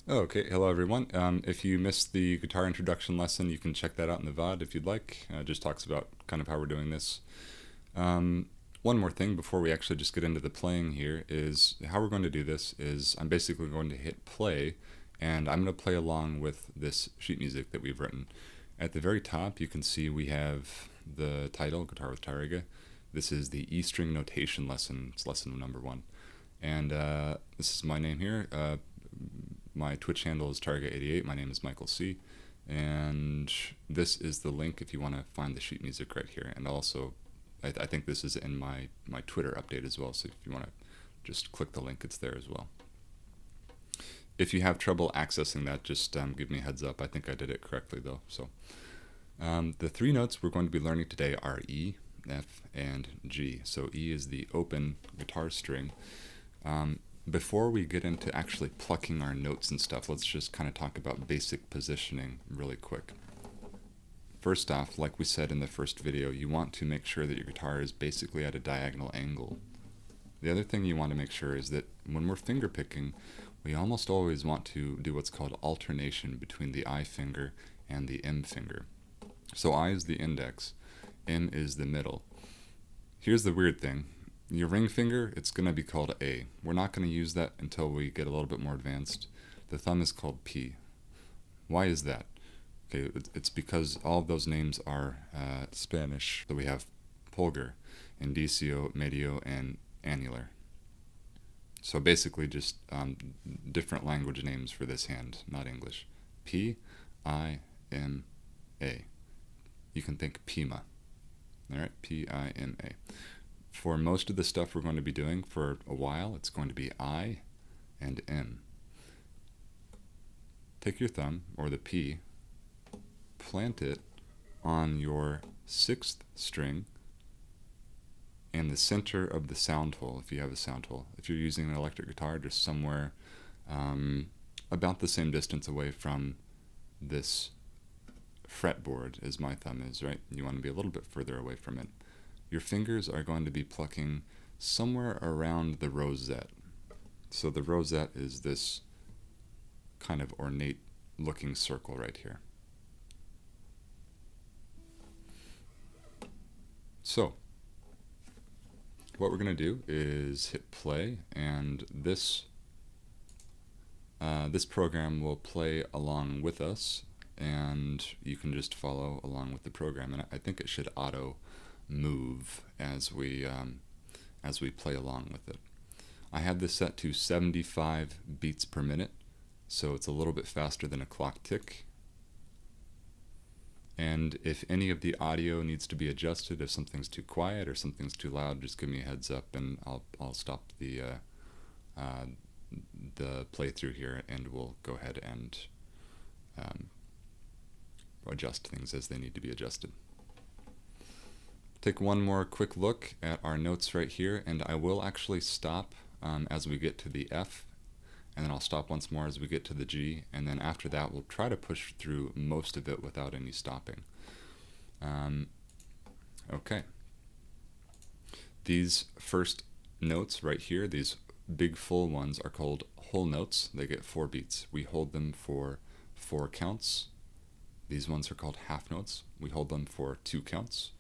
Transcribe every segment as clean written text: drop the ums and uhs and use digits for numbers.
Oh, okay. Hello, everyone. If you missed the guitar introduction lesson, you can check that out in the VOD if you'd like. It just talks about kind of how we're doing this. Um, One more thing before we actually just get into the playing here is how we're going to do this is I'm basically going to hit play, and I'm going to play along with this sheet music that we've written. At the very top, you can see we have the title, Guitar with Tarrega. This is the E string notation lesson. It's lesson number 1. And this is my name here. My Twitch handle is Tarrega88. My name is Michael C. And this is the link if you want to find the sheet music right here. And also, I think this is in my Twitter update as well. So if you want to just click the link, it's there as well. If you have trouble accessing that, just give me a heads up. I think I did it correctly though. So the 3 notes we're going to be learning today are E, F, and G. So E is the open guitar string. Before we get into actually plucking our notes and stuff, let's just kind of talk about basic positioning really quick. First off, like we said in the first video, you want to make sure that your guitar is basically at a diagonal angle. The other thing you want to make sure is that when we're finger picking, we almost always want to do what's called alternation between the I finger and the M finger. So I is the index, M is the middle. Here's the weird thing. Your ring finger, it's going to be called A. We're not going to use that until we get a little bit more advanced. The thumb is called P. Why is that? Okay, it's because all of those names are Spanish. So we have pulgar, indicio, medio, and annular. So basically just different language names for this hand, not English. P, I, M, A. You can think Pima. All right, P, I, M, A. For most of the stuff we're going to be doing for a while, it's going to be I and M. Take your thumb, or the P, plant it on your 6th string and the center of the sound hole, if you have a sound hole. If you're using an electric guitar, just somewhere about the same distance away from this fretboard as my thumb is, right? You want to be a little bit further away from it. Your fingers are going to be plucking somewhere around the rosette. So the rosette is this kind of ornate looking circle right here. So what we're going to do is hit play, and this program will play along with us, and you can just follow along with the program. And I think it should auto move as we play along with it. I have this set to 75 beats per minute, so it's a little bit faster than a clock tick. And if any of the audio needs to be adjusted, if something's too quiet or something's too loud, just give me a heads up, and I'll stop the playthrough here, and we'll go ahead and adjust things as they need to be adjusted. Take one more quick look at our notes right here, and I will actually stop as we get to the F, and then I'll stop once more as we get to the G, and then after that we'll try to push through most of it without any stopping. Okay. These first notes right here, these big full ones, are called whole notes. They get 4 beats. We hold them for 4 counts. These ones are called half notes. We hold them for 2 counts.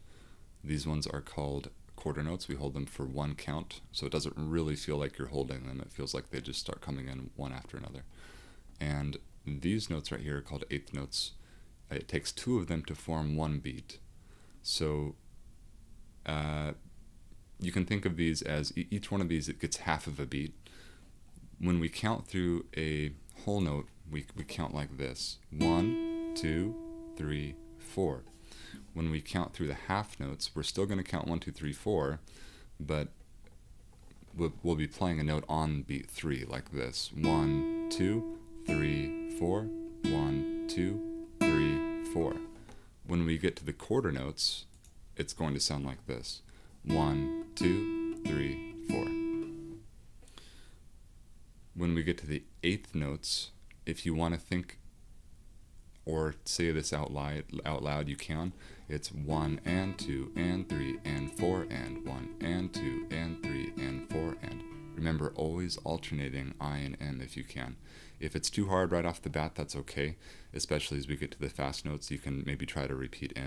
These ones are called quarter notes. We hold them for 1 count, so it doesn't really feel like you're holding them. It feels like they just start coming in one after another. And these notes right here are called eighth notes. It takes 2 of them to form 1 beat. So you can think of these as each one of these, it gets half of a beat. When we count through a whole note, we count like this: 1, 2, 3, 4. When we count through the half notes, we're still going to count 1, 2, 3, 4, but we'll be playing a note on beat 3 like this: 1, 2, 3, 4, 1, 2, 3, 4. When we get to the quarter notes, it's going to sound like this: 1, 2, 3, 4. When we get to the eighth notes, if you want to think or say this out loud, you can. It's 1 and 2 and 3 and 4 and 1 and 2 and 3 and 4 and. Remember, always alternating I and M if you can. If it's too hard right off the bat, that's okay, especially as we get to the fast notes. You can maybe try to repeat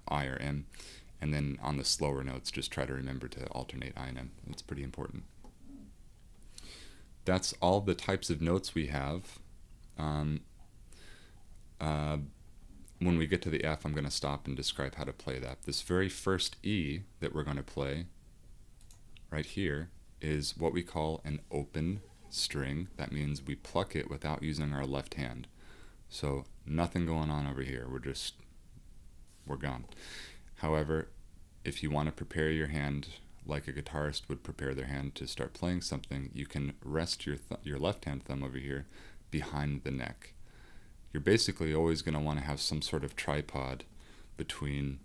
I or M, and then on the slower notes, just try to remember to alternate I and M. It's pretty important. That's all the types of notes we have. When we get to the F, I'm going to stop and describe how to play that. This very first E that we're going to play right here is what we call an open string. That means we pluck it without using our left hand. So nothing going on over here. We're gone. However, if you want to prepare your hand like a guitarist would prepare their hand to start playing something, you can rest your left hand thumb over here behind the neck. You're basically always going to want to have some sort of tripod between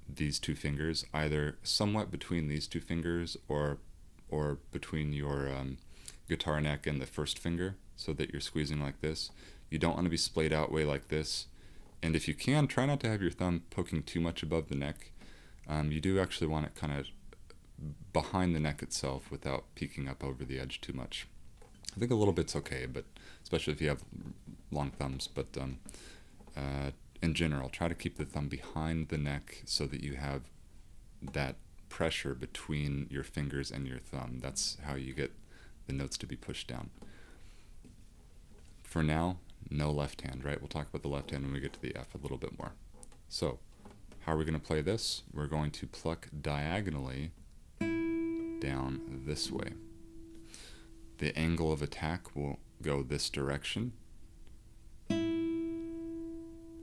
these two fingers, either somewhat between these two fingers or between your guitar neck and the first finger, so that you're squeezing like this. You don't want to be splayed out way like this. And if you can, try not to have your thumb poking too much above the neck. You do actually want it kind of behind the neck itself without peeking up over the edge too much. I think a little bit's okay, but especially if you have long thumbs. But in general, try to keep the thumb behind the neck so that you have that pressure between your fingers and your thumb. That's how you get the notes to be pushed down. For now, no left hand, right? We'll talk about the left hand when we get to the F a little bit more. So, how are we going to play this? We're going to pluck diagonally down this way. The angle of attack will go this direction.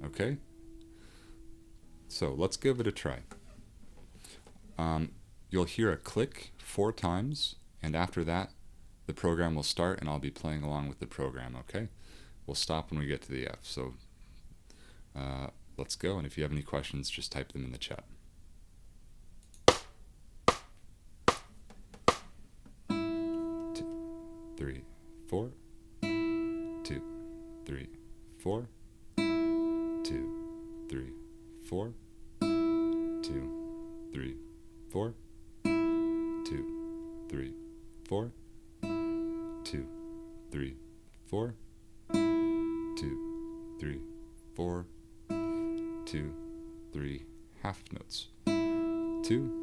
Okay? So let's give it a try. You'll hear a click 4 times, and after that, the program will start and I'll be playing along with the program, okay? We'll stop when we get to the F. So let's go, and if you have any questions, just type them in the chat. 3, 4, 2, 3, 4, 2, 3, 4, 2, 3, 4, 2, 3, 4, 2, 3, 4, 2, 3, 4, 2, 3, half notes. 2,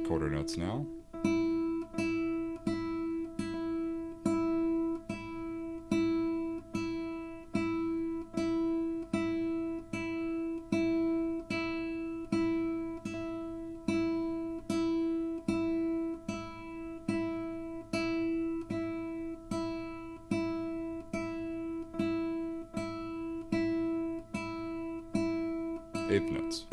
quarter notes now. Eighth notes.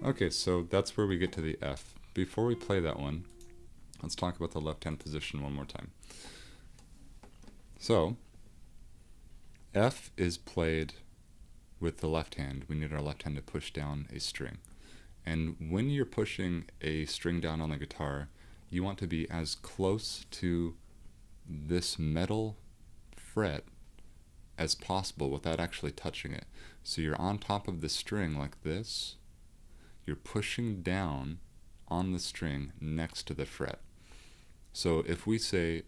Okay, so that's where we get to the F. Before we play that one, let's talk about the left hand position one more time. So, F is played with the left hand. We need our left hand to push down a string. And when you're pushing a string down on the guitar, you want to be as close to this metal fret as possible without actually touching it. So you're on top of the string like this. You're pushing down on the string next to the fret. So if we say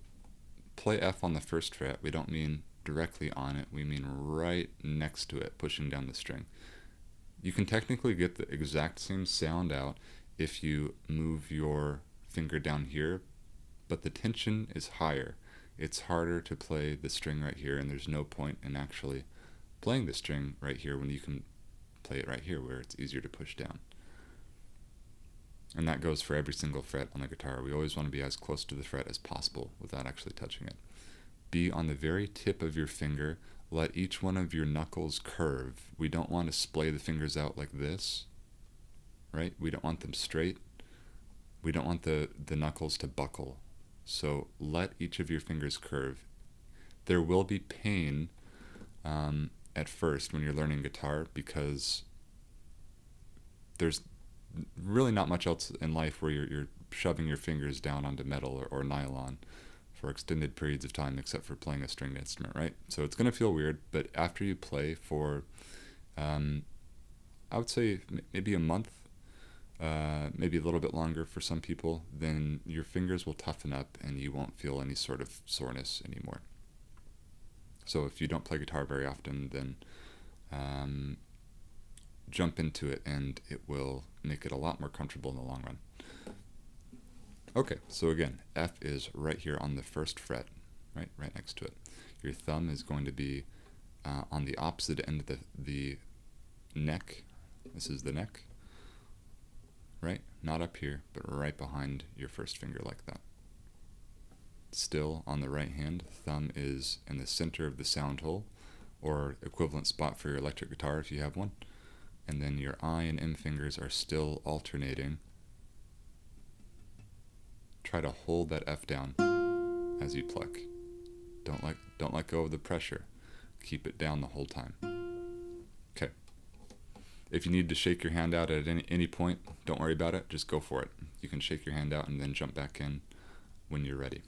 play F on the first fret, we don't mean directly on it, we mean right next to it, pushing down the string. You can technically get the exact same sound out if you move your finger down here, but the tension is higher. it's harder to play the string right here, and there's no point in actually playing the string right here when you can play it right here where it's easier to push down. And that goes for every single fret on the guitar. We always want to be as close to the fret as possible without actually touching it. Be on the very tip of your finger. Let each one of your knuckles curve. We don't want to splay the fingers out like this, right? We don't want them straight. We don't want the knuckles to buckle. So let each of your fingers curve. There will be pain at first when you're learning guitar, because there's really not much else in life where you're shoving your fingers down onto metal or nylon for extended periods of time, except for playing a stringed instrument, right? So it's going to feel weird, but after you play for, I would say maybe a month, maybe a little bit longer for some people, then your fingers will toughen up and you won't feel any sort of soreness anymore. So if you don't play guitar very often, then jump into it and it will make it a lot more comfortable in the long run. Okay, so again, F is right here on the first fret, right next to it. Your thumb is going to be on the opposite end of the neck. This is the neck, right? Not up here, but right behind your first finger like that. Still on the right hand, thumb is in the center of the sound hole, or equivalent spot for your electric guitar if you have one. And then your I and M fingers are still alternating. Try to hold that F down as you pluck. Don't let go of the pressure. Keep it down the whole time. Okay. If you need to shake your hand out at any point, don't worry about it. Just go for it. You can shake your hand out and then jump back in when you're ready.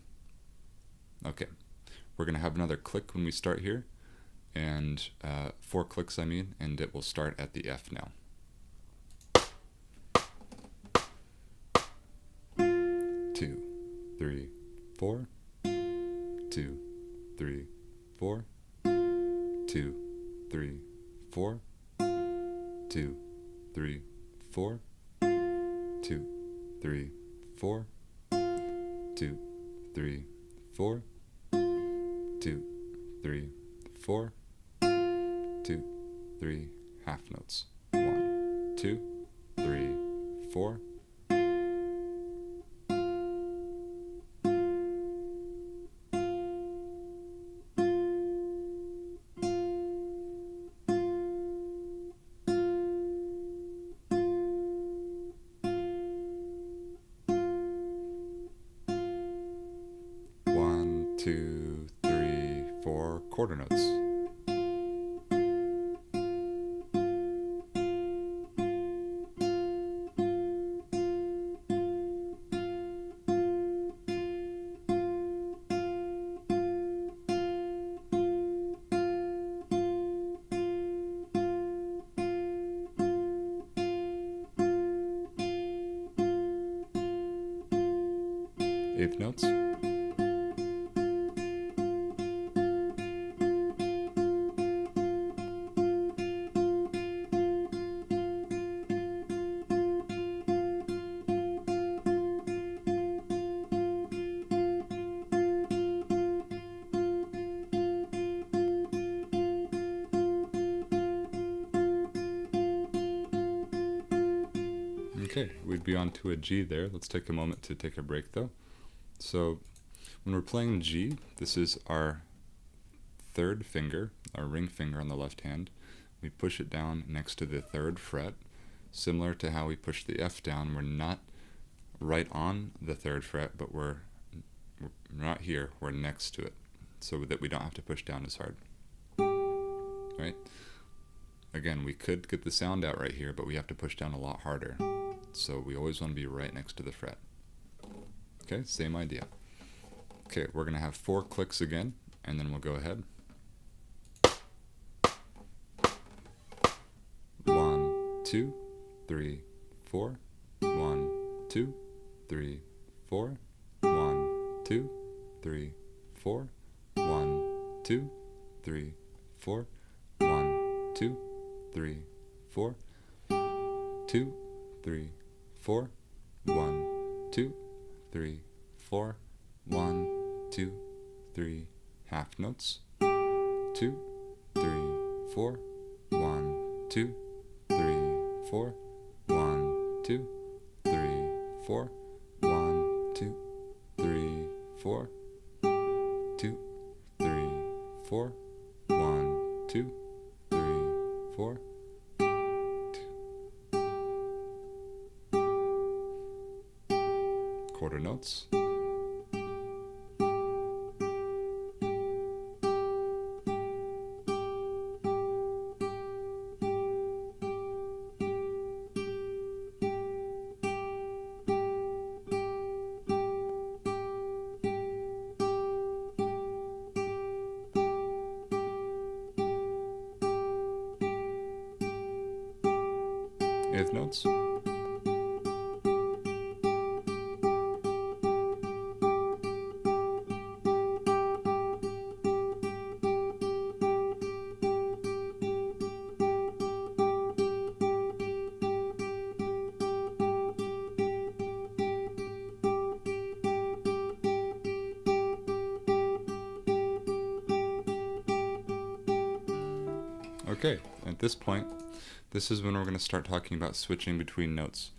Okay. We're going to have another click when we start here, and 4 clicks I mean, and it will start at the F now. 2, 3, 4. 2, 3, 4. 2, 3, 4. 2, 3, 4. 2, 3, 4. 2, 3, 4. 2, 3, 4. 2, 3, half notes. 1, 2, 3, 4. One, two, three, four quarter notes. Eighth notes. Okay, we'd be on to a G there. Let's take a moment to take a break though. So when we're playing G, this is our third finger, our ring finger on the left hand. We push it down next to the third fret. Similar to how we push the F down, we're not right on the third fret, but we're not here, we're next to it, so that we don't have to push down as hard. Right? Again, we could get the sound out right here, but we have to push down a lot harder. So we always want to be right next to the fret. Okay, same idea. Okay, we're going to have 4 clicks again, and then we'll go ahead. 1, 2, 3, 4. 1, 2, 3, 4. 1, 2, 3, 4. 1, 2, 3, 4. 1, 2, 3, 4. 2, 3, 4. 1, 2, 3, 4. 1, 2, 3 half notes. 2, 3, 4. 1, 2, 3, 4. 1, 2, 3, 4. 1, 2, 3, 4. 2, 3, 4. 1, 2, 3, 4. Quarter notes. Eighth notes. Okay, at this point, this is when we're going to start talking about switching between notes.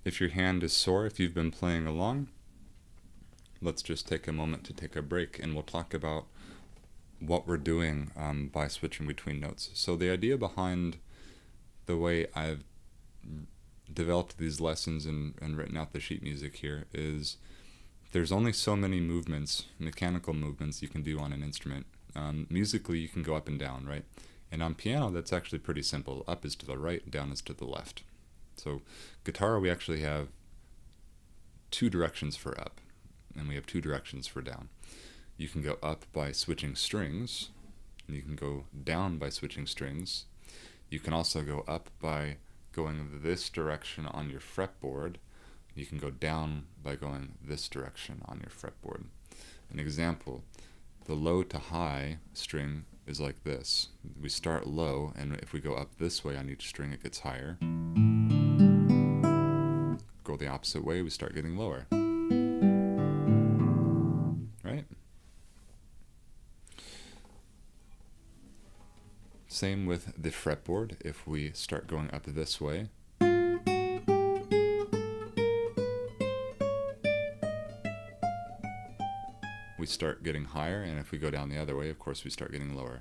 If your hand is sore, if you've been playing along, let's just take a moment to take a break and we'll talk about what we're doing by switching between notes. So the idea behind the way I've developed these lessons and written out the sheet music here is there's only so many movements, mechanical movements you can do on an instrument. Musically you can go up and down, right? And on piano, that's actually pretty simple. Up is to the right, down is to the left. So guitar, we actually have 2 directions for up, and we have 2 directions for down. You can go up by switching strings, and you can go down by switching strings. You can also go up by going this direction on your fretboard. You can go down by going this direction on your fretboard. An example, the low to high string is like this. We start low, and if we go up this way on each string, it gets higher. Go the opposite way, we start getting lower. Right? Same with the fretboard. If we start going up this way, we start getting higher, and if we go down the other way, of course, we start getting lower.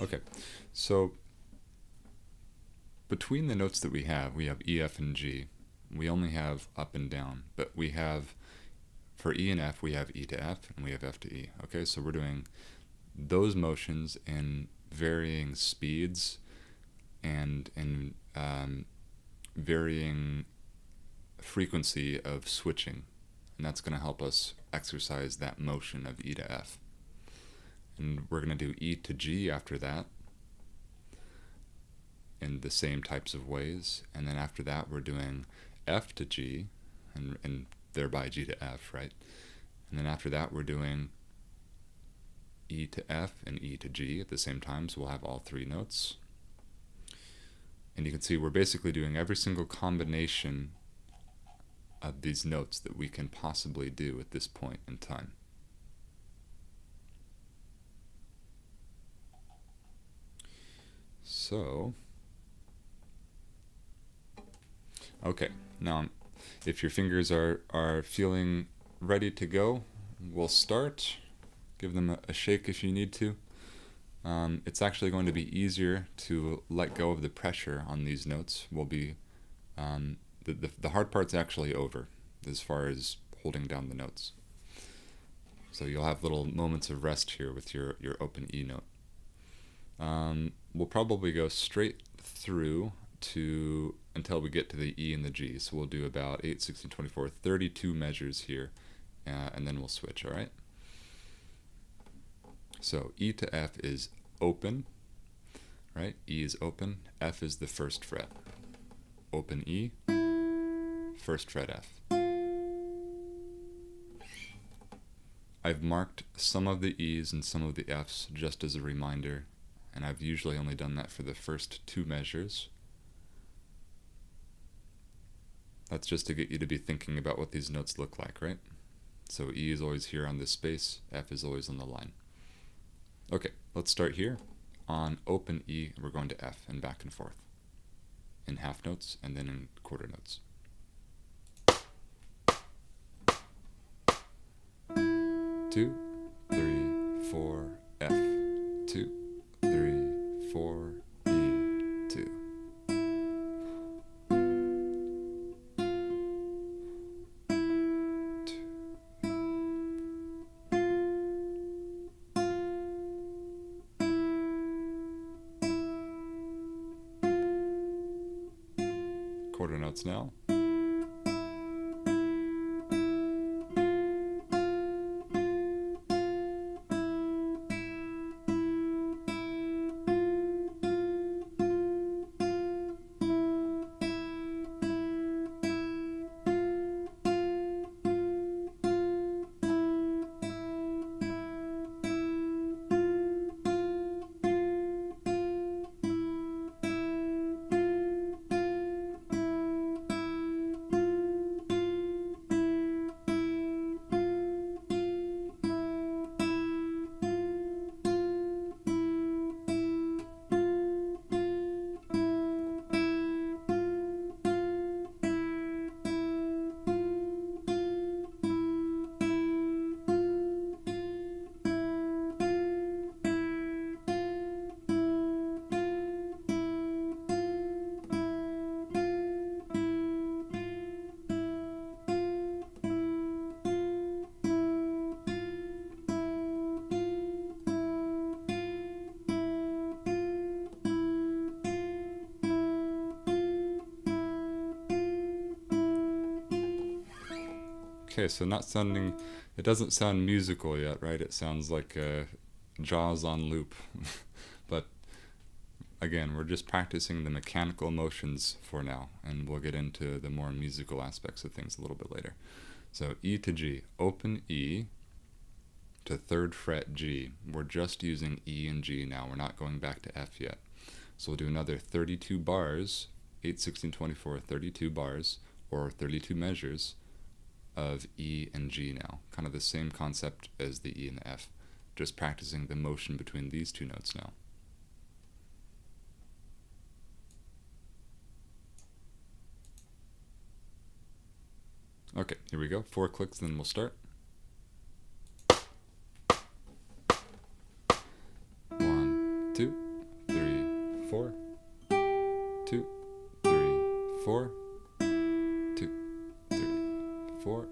Okay, so between the notes that we have E, F, and G. We only have up and down, but we have, for E and F, we have E to F, and we have F to E. Okay, so we're doing those motions in varying speeds and in varying frequency of switching, and that's going to help us exercise that motion of E to F. And we're going to do E to G after that in the same types of ways, and then after that we're doing F to G and thereby G to F, right? And then after that we're doing E to F and E to G at the same time, so we'll have all 3 notes. And you can see we're basically doing every single combination of these notes that we can possibly do at this point in time. So, okay, now if your fingers are feeling ready to go, we'll start. Give them a shake if you need to. It's actually going to be easier to let go of the pressure on these notes. We'll be the hard part's actually over as far as holding down the notes. So you'll have little moments of rest here with your open E note. We'll probably go straight through until we get to the E and the G. So we'll do about 8, 16, 24, 32 measures here, and then we'll switch, all right? So E to F is open, right? E is open, F is the first fret. Open E, first fret F. I've marked some of the E's and some of the F's just as a reminder, and I've usually only done that for the first 2 measures. That's just to get you to be thinking about what these notes look like, right? So E is always here on this space, F is always on the line. Okay, let's start here. On open E, we're going to F and back and forth in half notes and then in quarter notes. 2, 3, 4, F. 2, 3, 4, E, 2. Quarter notes now. Okay, so it doesn't sound musical yet, right? It sounds like Jaws on loop. But again, we're just practicing the mechanical motions for now, and we'll get into the more musical aspects of things a little bit later. So E to G, open E to 3rd fret G. We're just using E and G now. We're not going back to F yet. So we'll do another 32 bars, 8, 16, 24, 32 bars, or 32 measures of E and G now. Kind of the same concept as the E and the F, just practicing the motion between these two notes now. Okay, here we go. 4 clicks, then we'll start. 1, 2, 3, 4. 2, 3, 4. 2, 3, 4.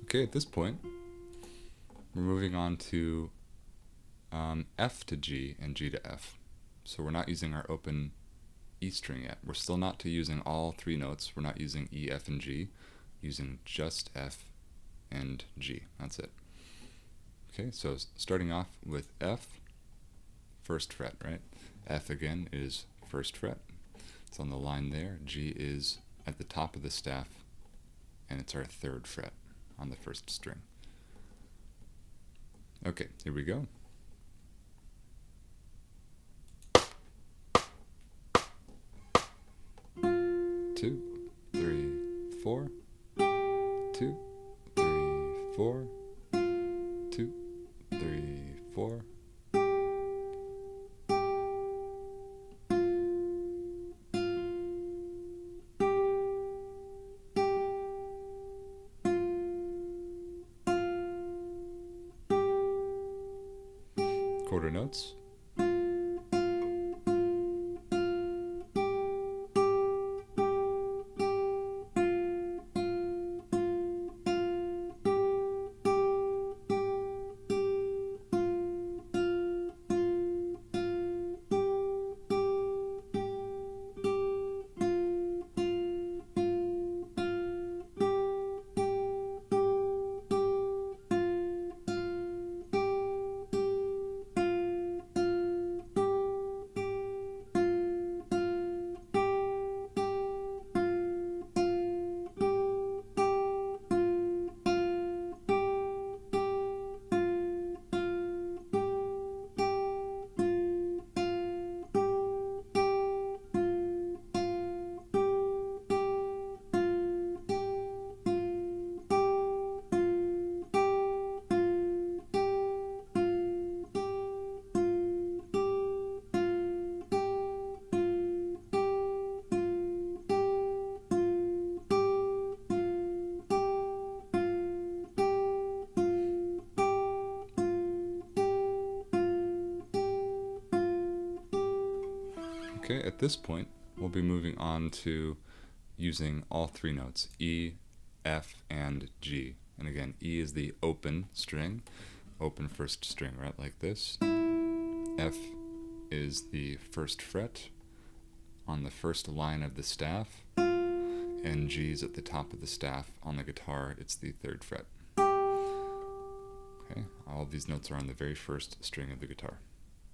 Okay, at this point, we're moving on to F to G and G to F. So we're not using our open E string yet. We're still not using all 3 notes. We're not using E, F, and G. Using just F and G. That's it. Okay, so starting off with F, 1st fret, right? F again is 1st fret. It's on the line there. G is at the top of the staff, and it's our 3rd fret on the 1st string. Okay, here we go. Two, three, four. 2, 3, 4. 2, 3, 4. Quarter notes. Okay, at this point, we'll be moving on to using all 3 notes, E, F, and G. And again, E is the open string, open 1st string, right, like this. F is the 1st fret on the 1st line of the staff, and G is at the top of the staff on the guitar, it's the 3rd fret. Okay, all of these notes are on the very 1st string of the guitar.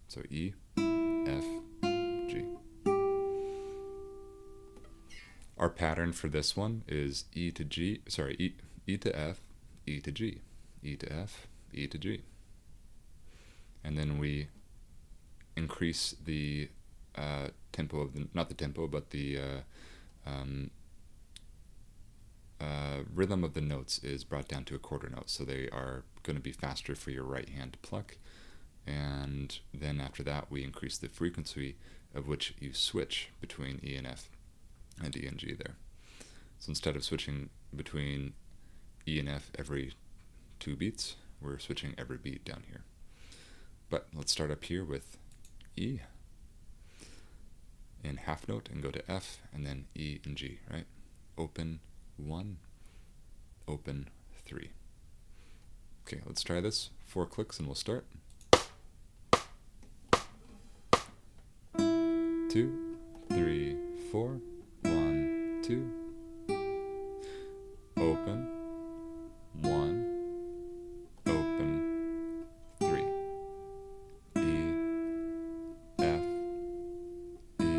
So E, F, G. Our pattern for this one is E to G, sorry, E to F, E to G, E to F, E to G. And then we increase the tempo of the, not the tempo, but the rhythm of the notes is brought down to a quarter note. So they are going to be faster for your right hand to pluck. And then after that, we increase the frequency of which you switch between E and F and E and G there. So instead of switching between E and F every 2 beats, we're switching every beat down here. But let's start up here with E in half note and go to F and then E and G, right? Open 1, open 3. Okay, let's try this. 4 clicks and we'll start. 2, 3, 4. 1, 2. Open 1, open 3. E, F, E,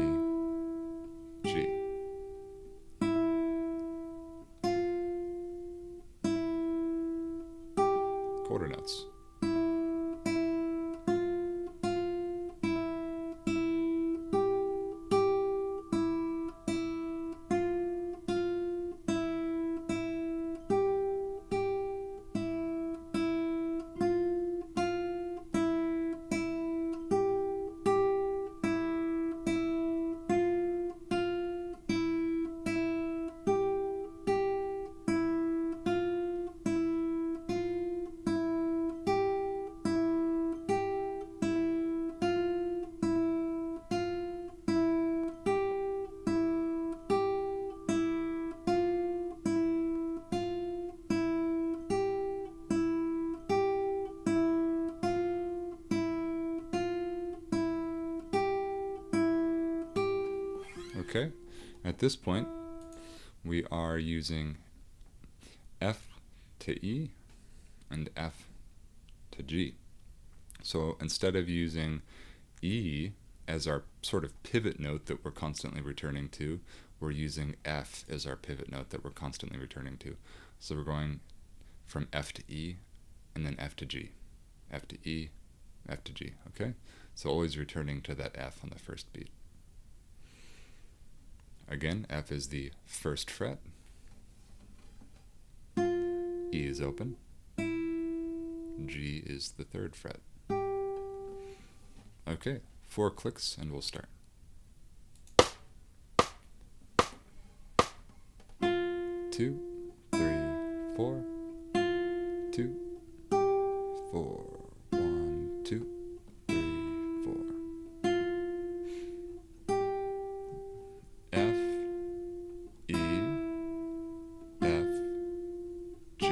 G. Quarter notes. Okay, at this point we are using F to E and F to G. So instead of using E as our sort of pivot note that we're constantly returning to, we're using F as our pivot note that we're constantly returning to. So we're going from F to E, and then F to G. F to E, F to G, okay? So always returning to that F on the first beat. Again, F is the first fret. E is open. G is the third fret. Okay, 4 clicks and we'll start. 2, 3, 4. 2, 4. 1, 2, 3, 4. F, E, F, G.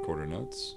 Quarter notes.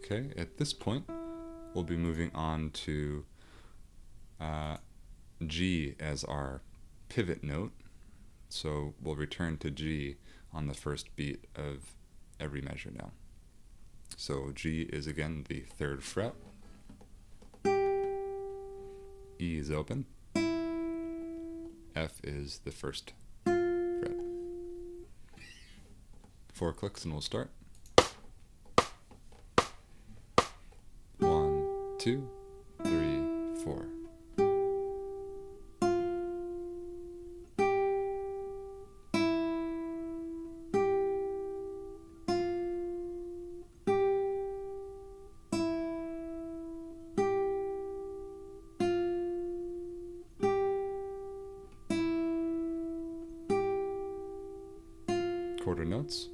Okay, at this point, we'll be moving on to G as our pivot note. So we'll return to G on the first beat of every measure now. So G is again the third fret. E is open. F is the first fret. 4 clicks and we'll start. 1, 2, 3, 4. Quarter notes.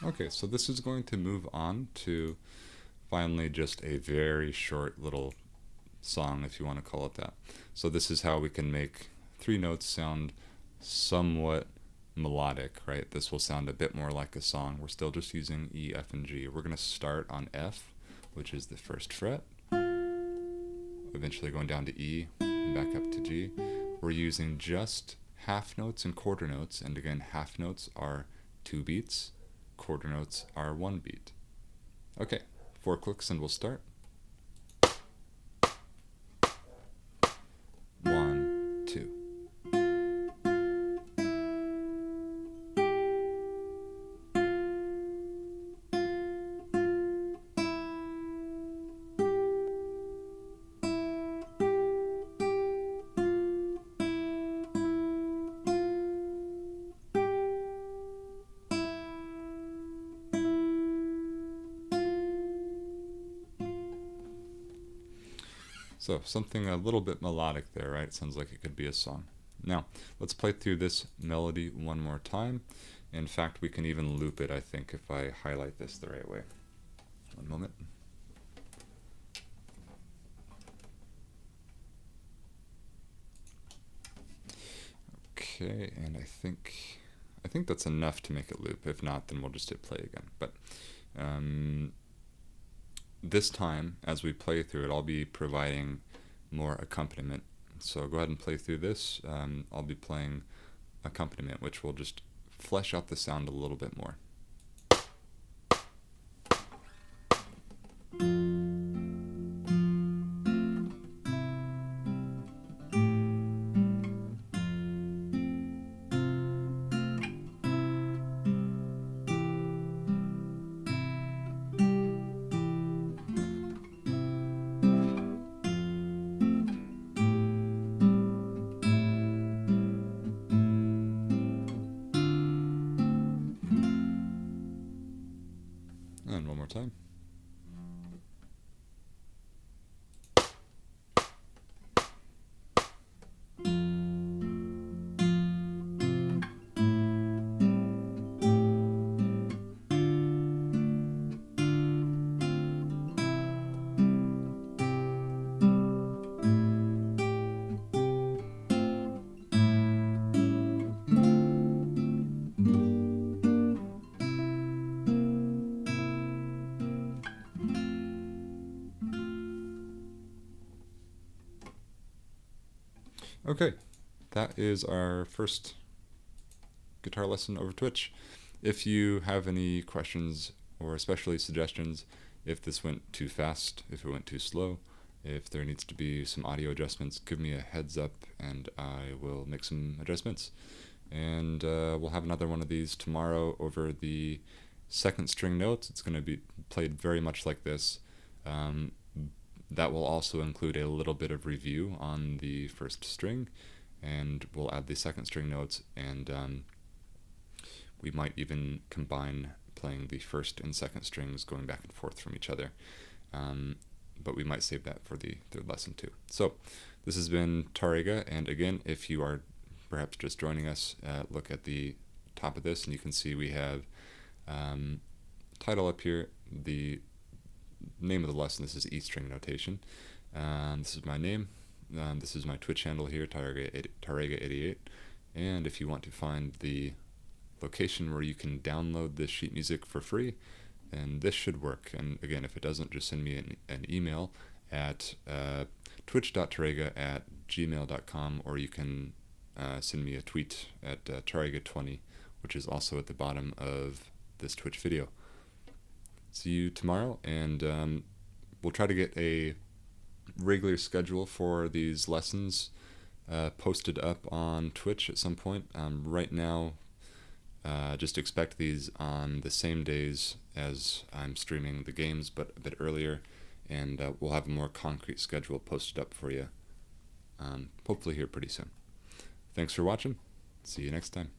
Okay, so this is going to move on to finally just a very short little song, if you want to call it that. So this is how we can make 3 notes sound somewhat melodic, right? This will sound a bit more like a song. We're still just using E, F, and G. We're going to start on F, which is the first fret, eventually going down to E and back up to G. We're using just half notes and quarter notes, and again, half notes are 2 beats. Quarter notes are 1 beat. Okay, 4 clicks and we'll start. 1, 2. So something a little bit melodic there, right? It sounds like it could be a song. Now, let's play through this melody one more time. In fact, we can even loop it, I think, if I highlight this the right way. One moment. Okay, and I think that's enough to make it loop. If not, then we'll just hit play again. But this time, as we play through it, I'll be providing more accompaniment. So go ahead and play through this. I'll be playing accompaniment, which will just flesh out the sound a little bit more. And one more time. Okay, that is our first guitar lesson over Twitch. If you have any questions or especially suggestions, if this went too fast, if it went too slow, if there needs to be some audio adjustments, give me a heads up and I will make some adjustments. And we'll have another one of these tomorrow over the second string notes. It's going to be played very much like this. That will also include a little bit of review on the first string, and we'll add the second string notes, and we might even combine playing the first and second strings going back and forth from each other. But we might save that for the third lesson too. So this has been TarreGa, and again, if you are perhaps just joining us, look at the top of this and you can see we have title up here, the name of the lesson. This is E string notation. This is my name. This is my Twitch handle here, TarreGa88. And if you want to find the location where you can download this sheet music for free, then this should work. And again, if it doesn't, just send me an email at twitch.tarrega@gmail.com, or you can send me a tweet at tarrega20, which is also at the bottom of this Twitch video. See you tomorrow, and we'll try to get a regular schedule for these lessons posted up on Twitch at some point. Right now, just expect these on the same days as I'm streaming the games, but a bit earlier, and we'll have a more concrete schedule posted up for you, hopefully here pretty soon. Thanks for watching. See you next time.